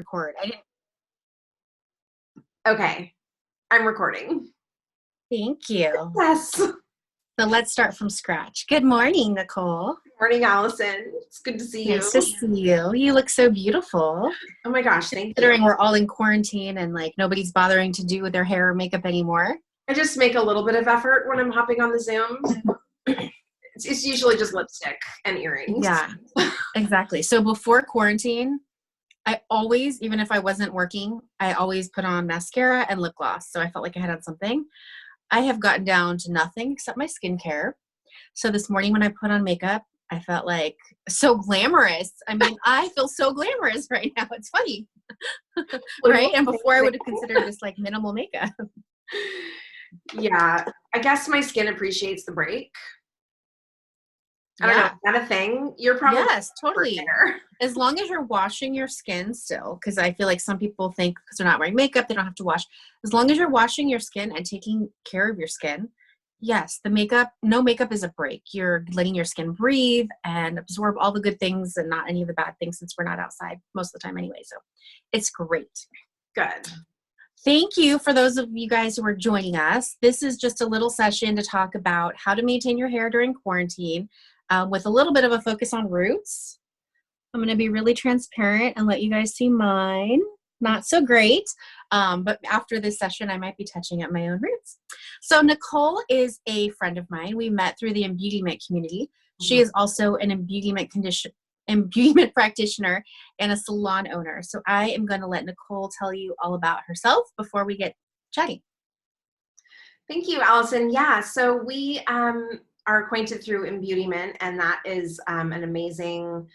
record. I didn't. Okay, I'm recording. Thank you. Yes. Good So let's start from scratch. Good morning, Nicole. morning, Allison. It's good to see you. Nice to see you. You look so beautiful. Oh my gosh, thank you. Considering we're all in quarantine and like nobody's bothering to do their hair or makeup anymore. I just make a little bit of effort when I'm hopping on the Zoom. It's usually just lipstick and earrings. Yeah, exactly. So before quarantine, I always, even if I wasn't working, I always put on mascara and lip gloss. So I felt like I had on something. I have gotten down to nothing except my skincare. So this morning when I put on makeup, I felt like so glamorous. I mean, I feel so glamorous right now. It's funny. Right? And before I would have considered this like minimal makeup. Yeah, I guess my skin appreciates the break. I don't know. Is that a thing? You're probably yes, totally. As long as you're washing your skin still, because I feel like some people think because they're not wearing makeup, they don't have to wash. As long as you're washing your skin and taking care of your skin, yes, no makeup is a break. You're letting your skin breathe and absorb all the good things and not any of the bad things since we're not outside most of the time anyway. So it's great. Good. Thank you for those of you guys who are joining us. This is just a little session to talk about how to maintain your hair during quarantine with a little bit of a focus on roots. I'm going to be really transparent and let you guys see mine. Not so great, but after this session, I might be touching up my own roots. So Nicole is a friend of mine. We met through the embutiment community. She is also an embutiment practitioner and a salon owner. So I am going to let Nicole tell you all about herself before we get chatting. Thank you, Allison. Yeah, so we are acquainted through embutiment, and that is an amazing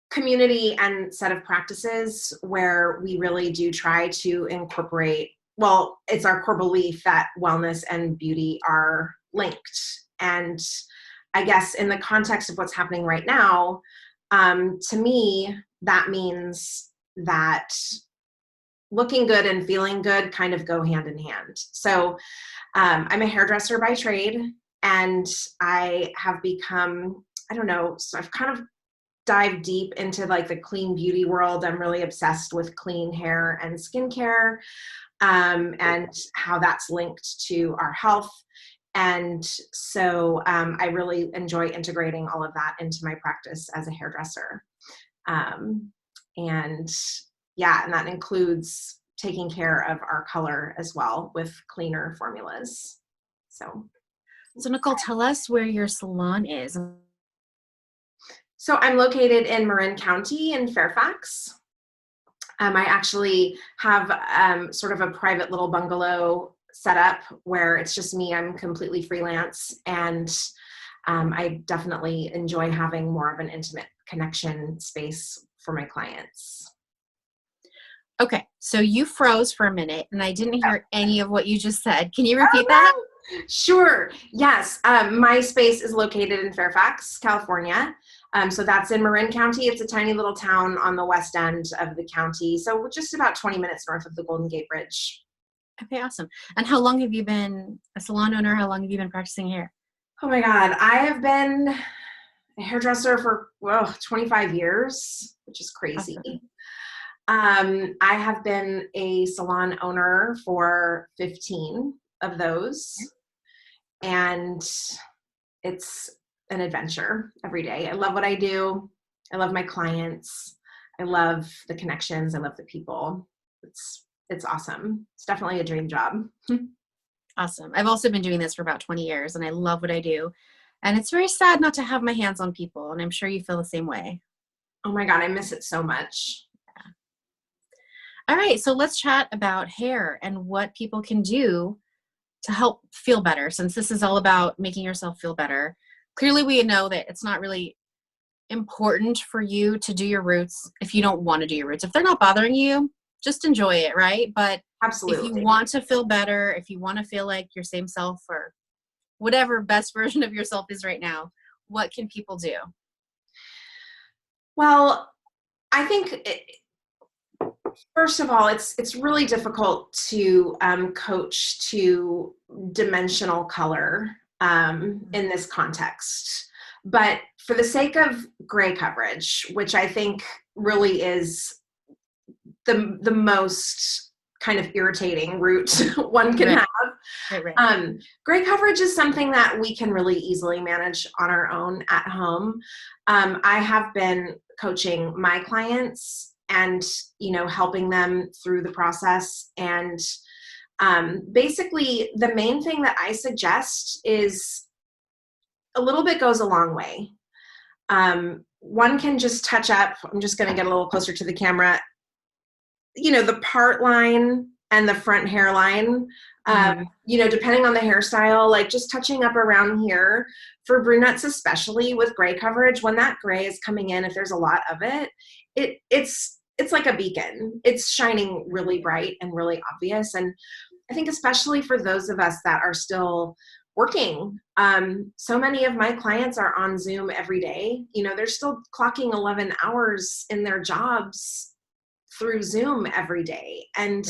community and set of practices where we really do try to incorporate, well, it's our core belief that wellness and beauty are linked. And I guess in the context of what's happening right now, to me, that means that looking good and feeling good kind of go hand in hand. So I'm a hairdresser by trade, and I have become, I don't know, so I've kind of dived deep into like the clean beauty world. I'm really obsessed with clean hair and skincare and how that's linked to our health. And so I really enjoy integrating all of that into my practice as a hairdresser. And that includes taking care of our color as well with cleaner formulas. So Nicole, tell us where your salon is. So I'm located in Marin County in Fairfax. I actually have sort of a private little bungalow set up where it's just me. I'm completely freelance, and I definitely enjoy having more of an intimate connection space for my clients. Okay, so you froze for a minute, and I didn't hear any of what you just said. Can you repeat that? Sure. Yes. My space is located in Fairfax, California. So that's in Marin County. It's a tiny little town on the west end of the county. So just about 20 minutes north of the Golden Gate Bridge. Okay, awesome. And how long have you been a salon owner? How long have you been practicing hair? Oh my God. I have been a hairdresser for 25 years, which is crazy. Awesome. I have been a salon owner for 15 of those. And it's an adventure every day. I love what I do. I love my clients. I love the connections. I love the people. It's awesome. It's definitely a dream job. Awesome. I've also been doing this for about 20 years, and I love what I do. And it's very sad not to have my hands on people, and I'm sure you feel the same way. Oh my God, I miss it so much. Yeah. All right, so let's chat about hair and what people can do to help feel better, since this is all about making yourself feel better. Clearly, we know that it's not really important for you to do your roots if you don't want to do your roots. If they're not bothering you, just enjoy it, right? But absolutely, if you want to feel better, if you want to feel like your same self or whatever best version of yourself is right now, what can people do? Well, I think first of all, it's really difficult to coach to dimensional color in this context. But for the sake of gray coverage, which I think really is the most kind of irritating route one can have. Right. Gray coverage is something that we can really easily manage on our own at home. I have been coaching my clients and, helping them through the process. And basically, the main thing that I suggest is a little bit goes a long way. One can just touch up, I'm just going to get a little closer to the camera, the part line and the front hairline, depending on the hairstyle, like just touching up around here for brunettes, especially with gray coverage, when that gray is coming in, if there's a lot of it, it's like a beacon. It's shining really bright and really obvious. And I think especially for those of us that are still working, so many of my clients are on Zoom every day. They're still clocking 11 hours in their jobs through Zoom every day. And,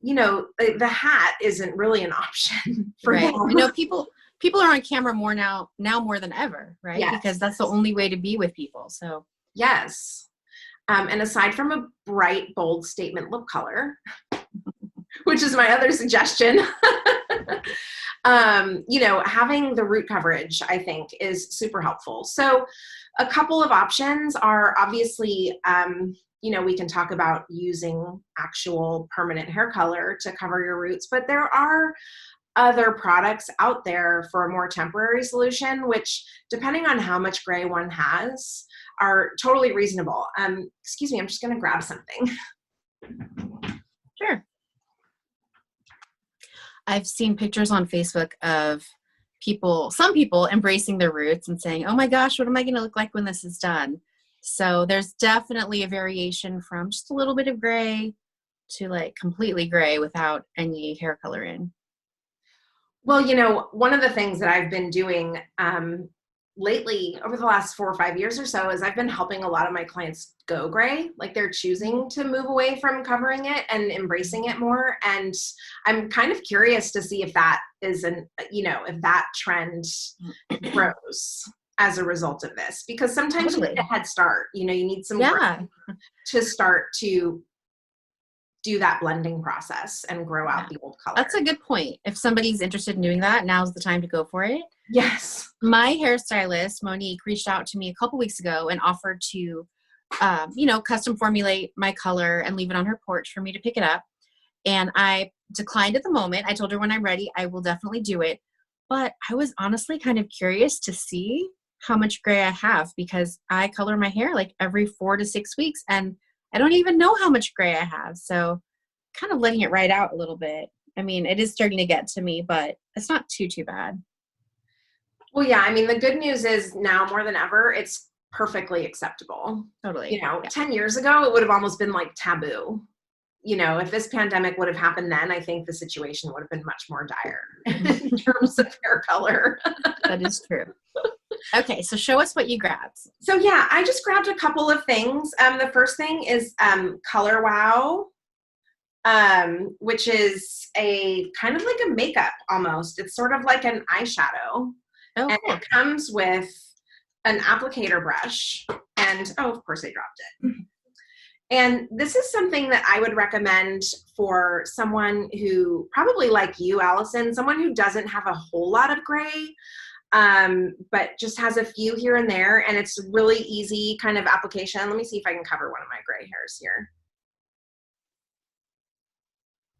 the hat isn't really an option for them. People are on camera now more than ever, right? Yes. Because that's the only way to be with people. So yes. And aside from a bright, bold statement lip color, which is my other suggestion, having the root coverage, I think, is super helpful. So a couple of options are obviously, we can talk about using actual permanent hair color to cover your roots, but there are other products out there for a more temporary solution, which, depending on how much gray one has, are totally reasonable. Excuse me, I'm just going to grab something. Sure. I've seen pictures on Facebook of some people embracing their roots and saying, oh my gosh, what am I going to look like when this is done? So there's definitely a variation from just a little bit of gray to like completely gray without any hair color in. Well, one of the things that I've been doing lately over the last 4 or 5 years or so is I've been helping a lot of my clients go gray. Like they're choosing to move away from covering it and embracing it more. And I'm kind of curious to see if that is if that trend grows as a result of this, because sometimes you need a head start, you need some gray to start to do that blending process and grow out the old color. That's a good point. If somebody's interested in doing that, now's the time to go for it. Yes. My hairstylist, Monique, reached out to me a couple weeks ago and offered to, custom formulate my color and leave it on her porch for me to pick it up. And I declined at the moment. I told her when I'm ready, I will definitely do it. But I was honestly kind of curious to see how much gray I have, because I color my hair like every 4 to 6 weeks and I don't even know how much gray I have. So kind of letting it ride out a little bit. I mean, it is starting to get to me, but it's not too bad. Well, yeah. I mean, the good news is now more than ever, it's perfectly acceptable. Totally. 10 years ago, it would have almost been like taboo. If this pandemic would have happened then, I think the situation would have been much more dire in terms of hair color. That is true. Okay, so show us what you grabbed. So yeah, I just grabbed a couple of things. The first thing is Color Wow, which is a kind of like a makeup almost. It's sort of like an eyeshadow. Oh, and cool. It comes with an applicator brush. And of course I dropped it. And this is something that I would recommend for someone who, probably like you, Allison, someone who doesn't have a whole lot of gray, but just has a few here and there. And it's really easy kind of application. Let me see if I can cover one of my gray hairs here.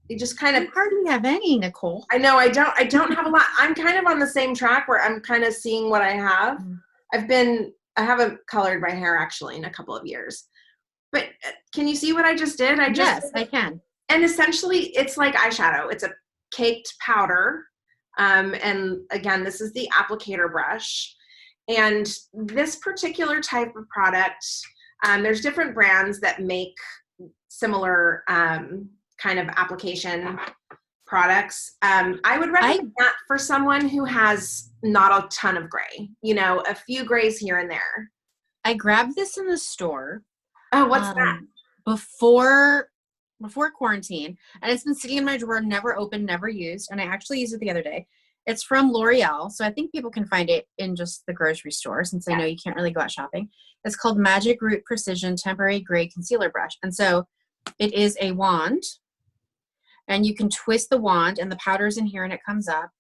You just kind of hardly have any, Nicole. I know I don't have a lot. I'm kind of on the same track where I'm kind of seeing what I have. I haven't colored my hair actually in a couple of years. But can you see what I just did? Yes, I can. And essentially, it's like eyeshadow. It's a caked powder. And again, this is the applicator brush. And this particular type of product, there's different brands that make similar kind of application products. I would recommend that for someone who has not a ton of gray, a few grays here and there. I grabbed this in the store. Oh, what's that? Before quarantine, and it's been sitting in my drawer, never opened, never used, and I actually used it the other day. It's from L'Oreal, so I think people can find it in just the grocery store since I know you can't really go out shopping. It's called Magic Root Precision Temporary Gray Concealer Brush. And so it is a wand, and you can twist the wand, and the powder's in here, and it comes up.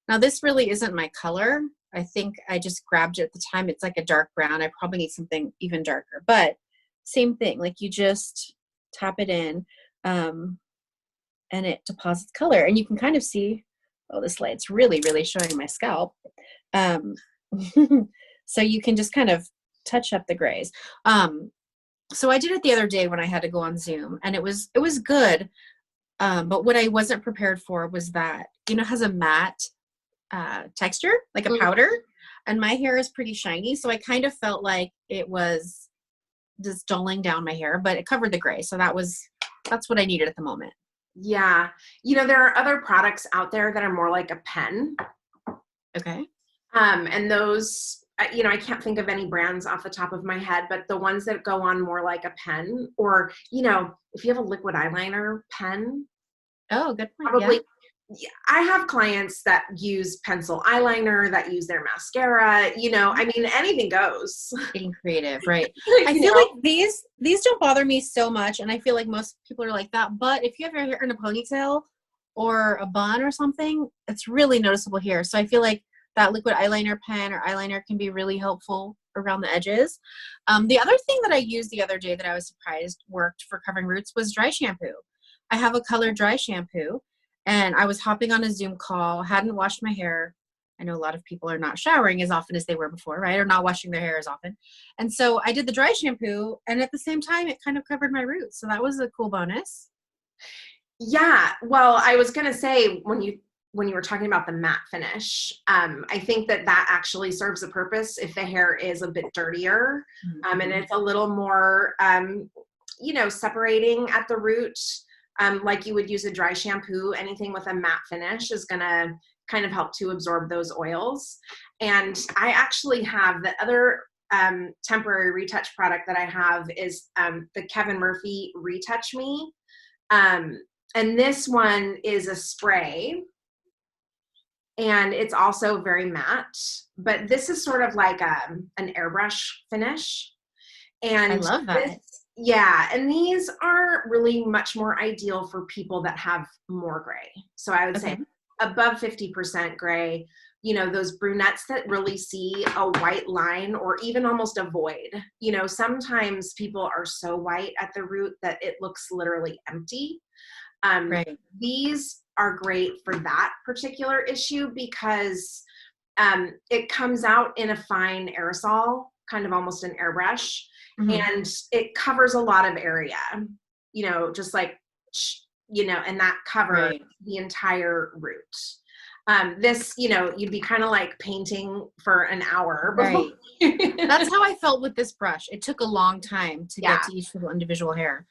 Now, this really isn't my color. I think I just grabbed it at the time. It's like a dark brown. I probably need something even darker, but same thing. Like you just tap it in, and it deposits color. And you can kind of see, oh, this light's really, really showing my scalp. So you can just kind of touch up the grays. So I did it the other day when I had to go on Zoom, and it was good. But what I wasn't prepared for was that, it has a matte texture, like a powder, and my hair is pretty shiny. So I kind of felt like it was just dulling down my hair, but it covered the gray. So that's what I needed at the moment. Yeah. There are other products out there that are more like a pen. Okay. And those, I can't think of any brands off the top of my head, but the ones that go on more like a pen, or, if you have a liquid eyeliner pen. Oh, good point. Probably. Yeah. I have clients that use pencil eyeliner, that use their mascara, anything goes. Getting creative, right? I feel like these don't bother me so much, and I feel like most people are like that. But if you have your hair in a ponytail or a bun or something, it's really noticeable here. So I feel like that liquid eyeliner pen or eyeliner can be really helpful around the edges. The other thing that I used the other day that I was surprised worked for covering roots was dry shampoo. I have a color dry shampoo. And I was hopping on a Zoom call, hadn't washed my hair. I know a lot of people are not showering as often as they were before, right? Or not washing their hair as often. And so I did the dry shampoo, and at the same time, it kind of covered my roots. So that was a cool bonus. Yeah. Well, I was going to say, when you were talking about the matte finish, I think that actually serves a purpose if the hair is a bit dirtier, and it's a little more, separating at the root. Like you would use a dry shampoo. Anything with a matte finish is going to kind of help to absorb those oils. And I actually have the other temporary retouch product that I have is the Kevin Murphy Retouch Me. And this one is a spray, and it's also very matte, but this is sort of like an airbrush finish. And I love that. Yeah, and these are really much more ideal for people that have more gray. So I would say above 50% gray, those brunettes that really see a white line or even almost a void. Sometimes people are so white at the root that it looks literally empty. Right. These are great for that particular issue because it comes out in a fine aerosol, kind of almost an airbrush. And it covers a lot of area, just like, and that covers the entire root. This, you'd be kind of like painting for an hour. Right. That's how I felt with this brush. It took a long time to get to each little individual hair.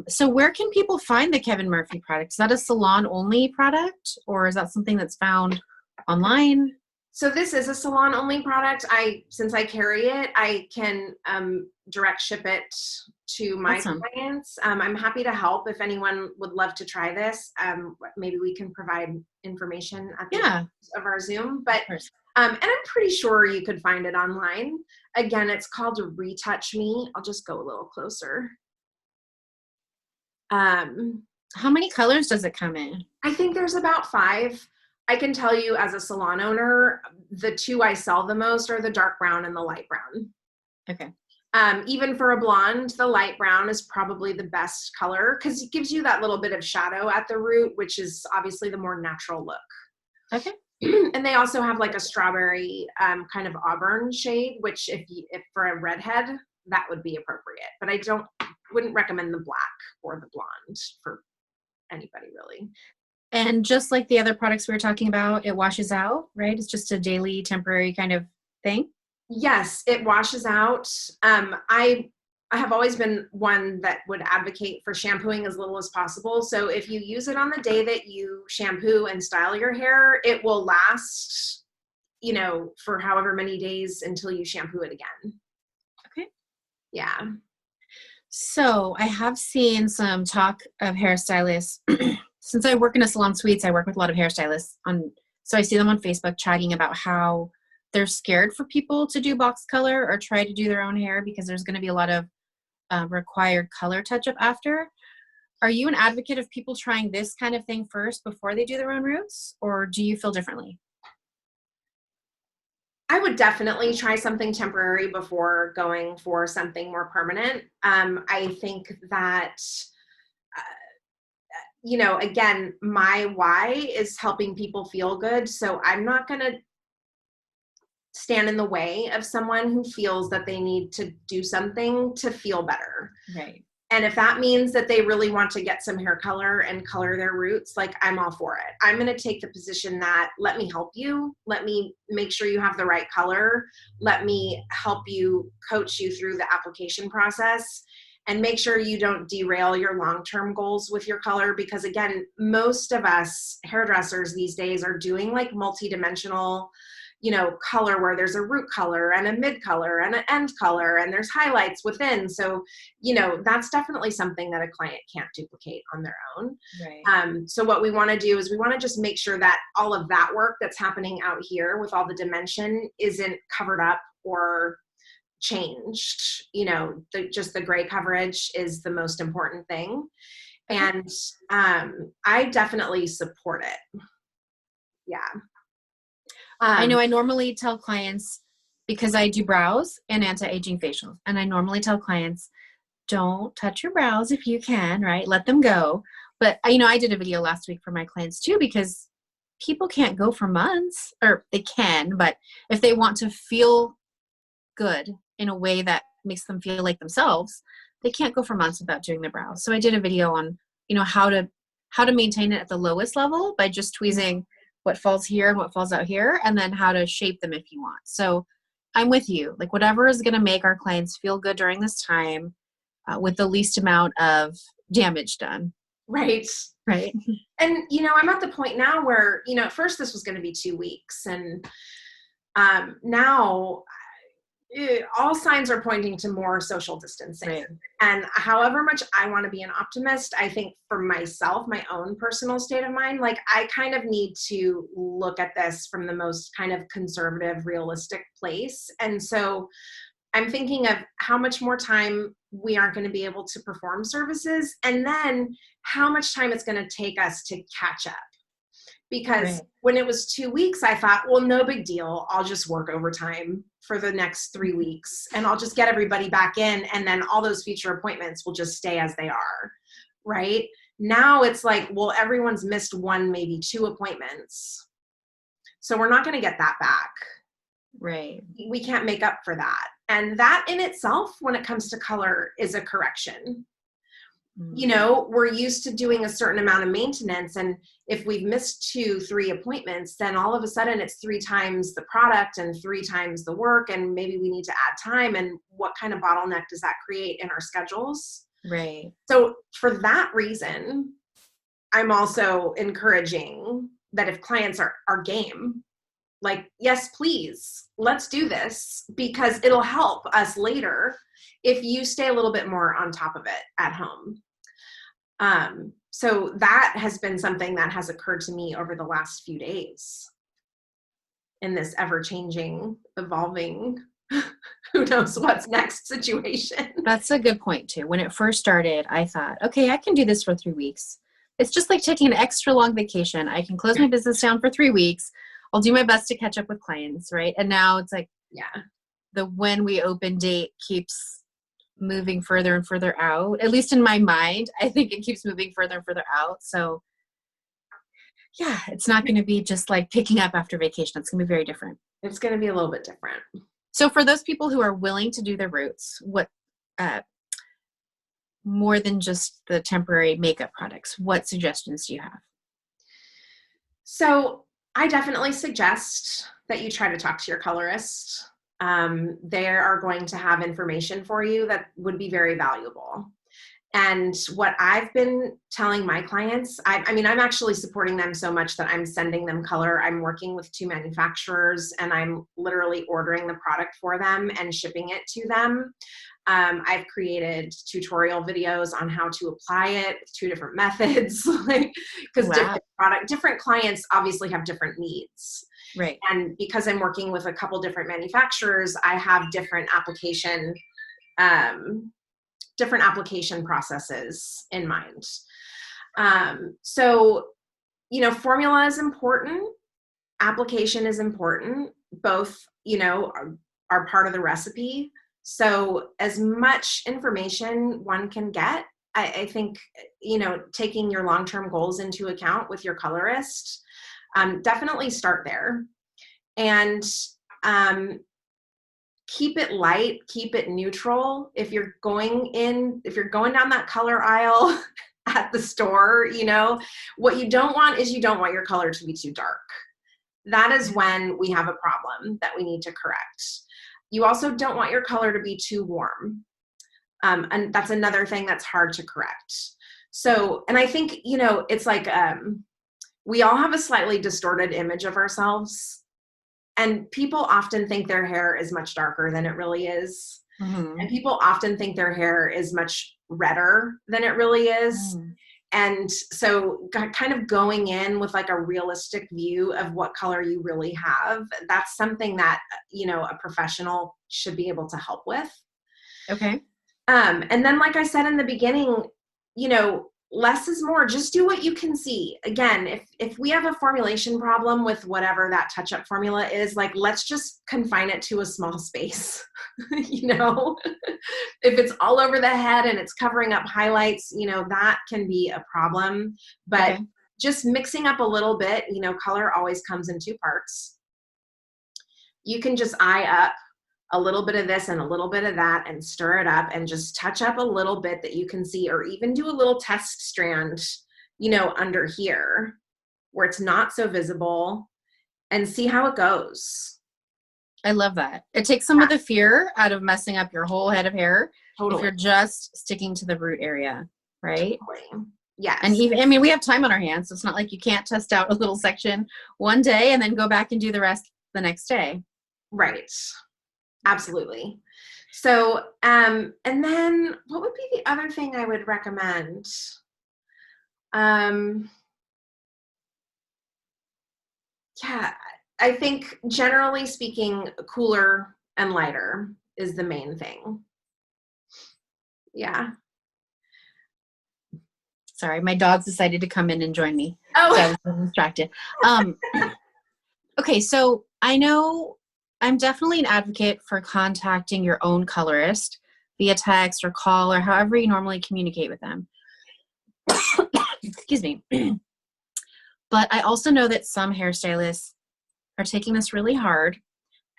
So where can people find the Kevin Murphy product? Is that a salon only product, or is that something that's found online? So this is a salon only product. Since I carry it, I can direct ship it to my clients. I'm happy to help if anyone would love to try this. Maybe we can provide information at the end of our Zoom. But and I'm pretty sure you could find it online. Again, it's called Retouch Me. I'll just go a little closer. How many colors does it come in? I think there's about 5. I can tell you as a salon owner, the 2 I sell the most are the dark brown and the light brown. Okay. Even for a blonde, the light brown is probably the best color because it gives you that little bit of shadow at the root, which is obviously the more natural look. Okay. And they also have like a strawberry kind of auburn shade, which if for a redhead, that would be appropriate. But I wouldn't recommend the black or the blonde for anybody really. And just like the other products we were talking about, it washes out, right? It's just a daily temporary kind of thing. Yes, it washes out. I have always been one that would advocate for shampooing as little as possible. So if you use it on the day that you shampoo and style your hair, it will last, for however many days until you shampoo it again. Okay. Yeah. So I have seen some talk of hairstylists. Since I work in a salon suites, I work with a lot of hairstylists on So I see them on Facebook chatting about how they're scared for people to do box color or try to do their own hair because there's going to be a lot of required color touch-up after. Are you an advocate of people trying this kind of thing first before they do their own roots, or do you feel differently? I would definitely try something temporary before going for something more permanent. I think that, again, my why is helping people feel good. So I'm not going to stand in the way of someone who feels that they need to do something to feel better. Right. And if that means that they really want to get some hair color and color their roots, like, I'm all for it. I'm going to take the position that, let me help you. Let me make sure you have the right color. Let me help you, coach you through the application process, and make sure you don't derail your long-term goals with your color. Because again, most of us hairdressers these days are doing like multi-dimensional color, where there's a root color and a mid color and an end color, and there's highlights within. So, that's definitely something that a client can't duplicate on their own. Right. So what we want to do is we want to just make sure that all of that work that's happening out here with all the dimension isn't covered up or changed. Just the gray coverage is the most important thing. Okay. And I definitely support it. Yeah. I know I normally tell clients, because I do brows and anti-aging facials, and I normally tell clients, don't touch your brows if you can, right? Let them go. But I did a video last week for my clients too, because people can't go for months, or they can, but if they want to feel good in a way that makes them feel like themselves, they can't go for months without doing their brows. So I did a video on, how to maintain it at the lowest level by just tweezing what falls here and what falls out here, and then how to shape them if you want. So I'm with you. Like, whatever is going to make our clients feel good during this time, with the least amount of damage done. Right. Right. And, I'm at the point now where, at first this was going to be 2 weeks. And now all signs are pointing to more social distancing. Right. And however much I want to be an optimist, I think for myself, my own personal state of mind, like, I kind of need to look at this from the most kind of conservative, realistic place. And so I'm thinking of how much more time we aren't going to be able to perform services, and then how much time it's going to take us to catch up. Because Right. when it was 2 weeks, I thought, well, no big deal. I'll just work overtime for the next 3 weeks, and I'll just get everybody back in, and then all those future appointments will just stay as they are, right? Now it's like, well, everyone's missed 1, maybe 2 appointments. So we're not going to get that back. Right. We can't make up for that. And that in itself, when it comes to color, is a correction. We're used to doing a certain amount of maintenance. And if we've missed 2, 3 appointments, then all of a sudden it's 3 times the product and 3 times the work. And maybe we need to add time. And what kind of bottleneck does that create in our schedules? Right. So for that reason, I'm also encouraging that if clients are game, like, yes, please, let's do this, because it'll help us later if you stay a little bit more on top of it at home. So that has been something that has occurred to me over the last few days in this ever-changing, evolving, who knows what's next situation. That's a good point too. When it first started, I thought, okay, I can do this for 3 weeks. It's just like taking an extra long vacation. I can close my business down for 3 weeks. I'll do my best to catch up with clients, right? And now it's like, Yeah. the when we open date keeps moving further and further out. At least in my mind, I think it keeps moving further and further out. So yeah, it's not going to be just like picking up after vacation. It's going to be very different. It's going to be a little bit different. So for those people who are willing to do their roots, what, more than just the temporary makeup products, what suggestions do you have? So I definitely suggest that you try to talk to your colorist. They are going to have information for you that would be very valuable. And what I've been telling my clients, I mean, I'm actually supporting them so much that I'm sending them color. I'm working with 2 manufacturers, and I'm literally ordering the product for them and shipping it to them. I've created tutorial videos on how to apply it with 2 different methods, like, because Wow. different clients obviously have different needs. Right. And because I'm working with a couple different manufacturers, I have um, different application processes in mind. So, formula is important. Application is important. Both, are part of the recipe. So as much information one can get, I think, taking your long-term goals into account with your colorist, definitely start there. And keep it light, keep it neutral. If you're going down that color aisle at the store, what you don't want is you don't want your color to be too dark. That is when we have a problem that we need to correct. You also don't want your color to be too warm. And that's another thing that's hard to correct. So, and I think, it's like, we all have a slightly distorted image of ourselves. And people often think their hair is much darker than it really is. Mm-hmm. And people often think their hair is much redder than it really is. Mm. And so kind of going in with like a realistic view of what color you really have, that's something that, a professional should be able to help with. Okay. And then, like I said in the beginning, less is more. Just do what you can see. Again, if we have a formulation problem with whatever that touch-up formula is, like, let's just confine it to a small space. If it's all over the head and it's covering up highlights, that can be a problem. But Okay. just mixing up a little bit, color always comes in 2 parts. You can just eye up a little bit of this and a little bit of that and stir it up and just touch up a little bit that you can see, or even do a little test strand, under here where it's not so visible, and see how it goes. I love that. It takes some of the fear out of messing up your whole head of hair if you're Totally. just sticking to the root area, right? Totally. Yes. And even, we have time on our hands. So it's not like you can't test out a little section one day and then go back and do the rest the next day. Right. Absolutely. So, and then what would be the other thing I would recommend? Yeah, I think generally speaking, cooler and lighter is the main thing. Yeah. Sorry, my dogs decided to come in and join me. Oh, So I was distracted. Okay, so I know I'm definitely an advocate for contacting your own colorist via text or call or however you normally communicate with them. Excuse me. But I also know that some hairstylists are taking this really hard,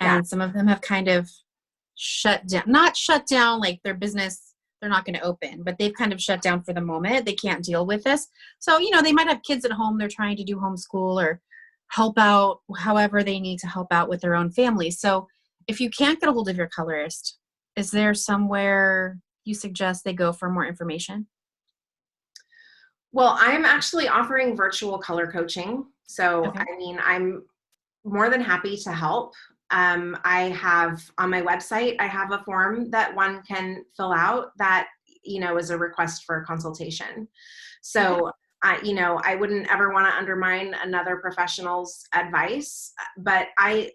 and yeah. some of them have kind of not shut down like their business, they're not going to open, but they've kind of shut down for the moment. They can't deal with this. So, they might have kids at home, they're trying to do homeschool or help out however they need to help out with their own family. So if you can't get a hold of your colorist, is there somewhere you suggest they go for more information? Well, I'm actually offering virtual color coaching. So, Okay. I'm more than happy to help. I have on my website, I have a form that one can fill out that, is a request for a consultation. So, I wouldn't ever want to undermine another professional's advice, but I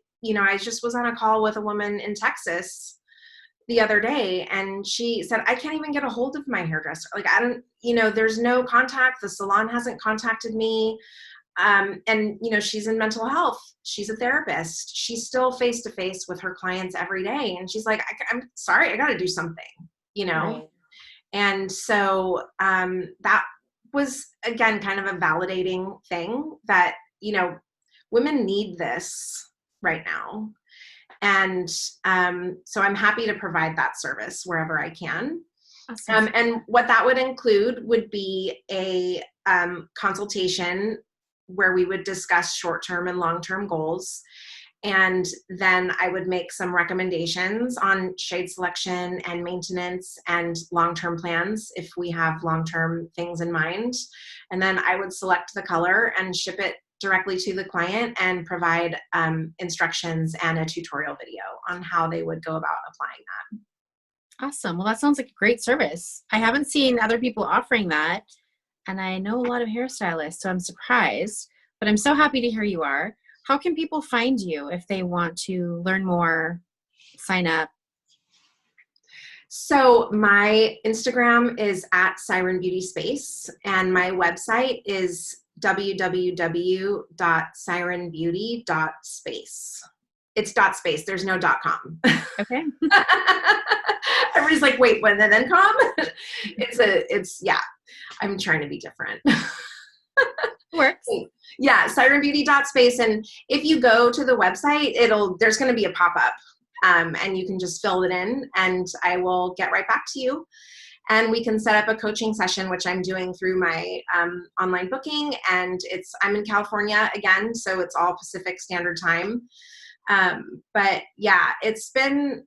just was on a call with a woman in Texas the other day, and she said, I can't even get a hold of my hairdresser. Like, I don't, there's no contact. The salon hasn't contacted me. And, she's in mental health. She's a therapist. She's still face to face with her clients every day. And she's like, I'm sorry, I got to do something, Right. And so, that was, again, kind of a validating thing that, women need this right now. And so I'm happy to provide that service wherever I can. Awesome. And what that would include would be a consultation where we would discuss short-term and long-term goals. And then I would make some recommendations on shade selection and maintenance and long-term plans if we have long-term things in mind. And then I would select the color and ship it directly to the client and provide instructions and a tutorial video on how they would go about applying that. Awesome. Well, that sounds like a great service. I haven't seen other people offering that, and I know a lot of hairstylists, so I'm surprised, but I'm so happy to hear you are. How can people find you if they want to learn more, sign up? So my Instagram is at Siren Beauty Space, and my website is www.sirenbeauty.space. It's .space. There's no .com. Okay. Everybody's like, wait, when and then com? Yeah. I'm trying to be different. Works. Yeah, sirenbeauty.space. And if you go to the website, there's going to be a pop-up. And you can just fill it in and I will get right back to you. And we can set up a coaching session, which I'm doing through my online booking. And I'm in California again, so it's all Pacific Standard Time. But yeah, it's been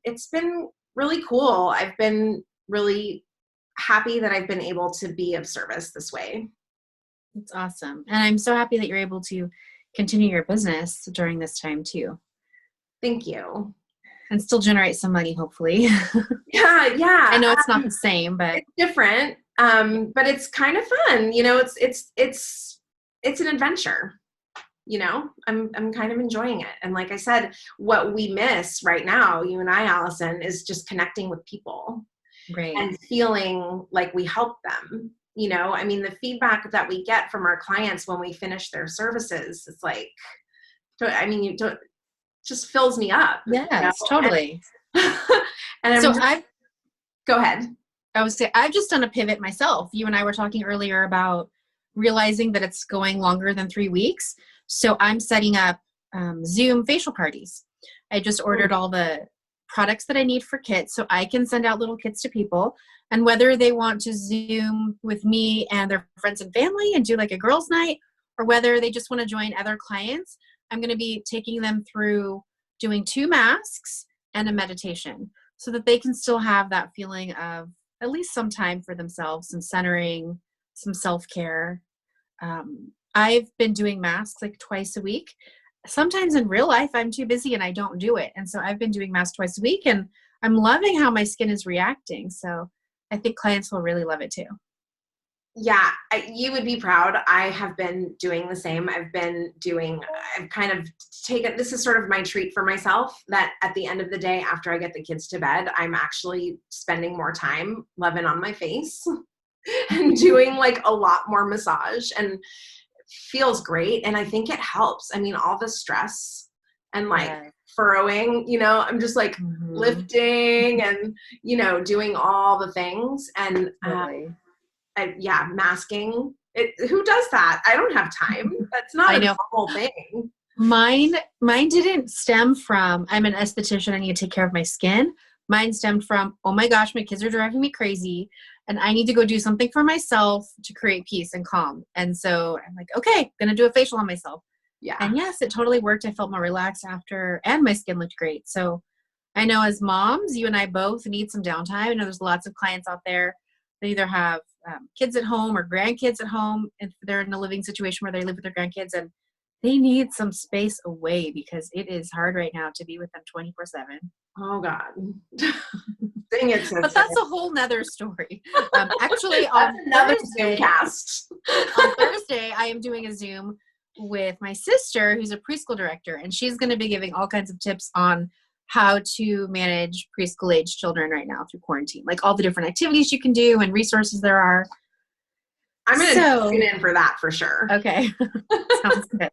really cool. I've been really happy that I've been able to be of service this way. It's awesome. And I'm so happy that you're able to continue your business during this time too. Thank you. And still generate some money, hopefully. Yeah. I know it's not the same, but it's different. But it's kind of fun. It's an adventure. I'm kind of enjoying it. And like I said, what we miss right now, you and I, Allison, is just connecting with people, right, and feeling like we help them. I mean, the feedback that we get from our clients when we finish their services, it's like, just fills me up. Yes, totally. And so go ahead. I would say I've just done a pivot myself. You and I were talking earlier about realizing that it's going longer than 3 weeks. So I'm setting up Zoom facial parties. I just ordered all the products that I need for kits so I can send out little kits to people. And whether they want to Zoom with me and their friends and family and do like a girls' night, or whether they just want to join other clients, I'm going to be taking them through doing 2 masks and a meditation so that they can still have that feeling of at least some time for themselves, some centering, some self-care. I've been doing masks like twice a week. Sometimes in real life, I'm too busy and I don't do it. And so I've been doing masks twice a week and I'm loving how my skin is reacting. So I think clients will really love it too. Yeah, you would be proud. I have been doing the same. I've kind of taken, this is sort of my treat for myself, that at the end of the day, after I get the kids to bed, I'm actually spending more time loving on my face and doing like a lot more massage, and it feels great. And I think it helps. I mean, all the stress and like furrowing, I'm just like lifting and, doing all the things. And masking. Who does that? I don't have time. That's not a normal thing. Mine didn't stem from, I'm an esthetician, I need to take care of my skin. Mine stemmed from, oh my gosh, my kids are driving me crazy and I need to go do something for myself to create peace and calm. And so I'm like, okay, gonna do a facial on myself. Yeah. And yes, it totally worked. I felt more relaxed after and my skin looked great. So I know as moms, you and I both need some downtime. I know there's lots of clients out there that either have kids at home or grandkids at home, if they're in a living situation where they live with their grandkids, and they need some space away because it is hard right now to be with them 24/7. Oh God. Dang it, but that's a whole nother story. Actually, on another Thursday, Zoomcast. on Thursday, I am doing a Zoom with my sister, who's a preschool director, and she's going to be giving all kinds of tips on how to manage preschool age children right now through quarantine, like all the different activities you can do and resources there are. I'm going to tune in for that for sure. Okay. Sounds good.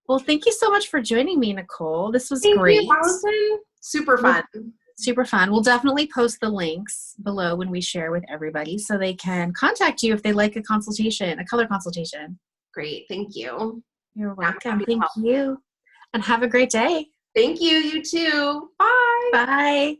Well, thank you so much for joining me, Nicole. This was great. Thank you, Allison. Super fun. Super fun. We'll definitely post the links below when we share with everybody so they can contact you if they like a consultation, a color consultation. Great. Thank you. You're welcome. Thank you. And have a great day. Thank you. You too. Bye. Bye.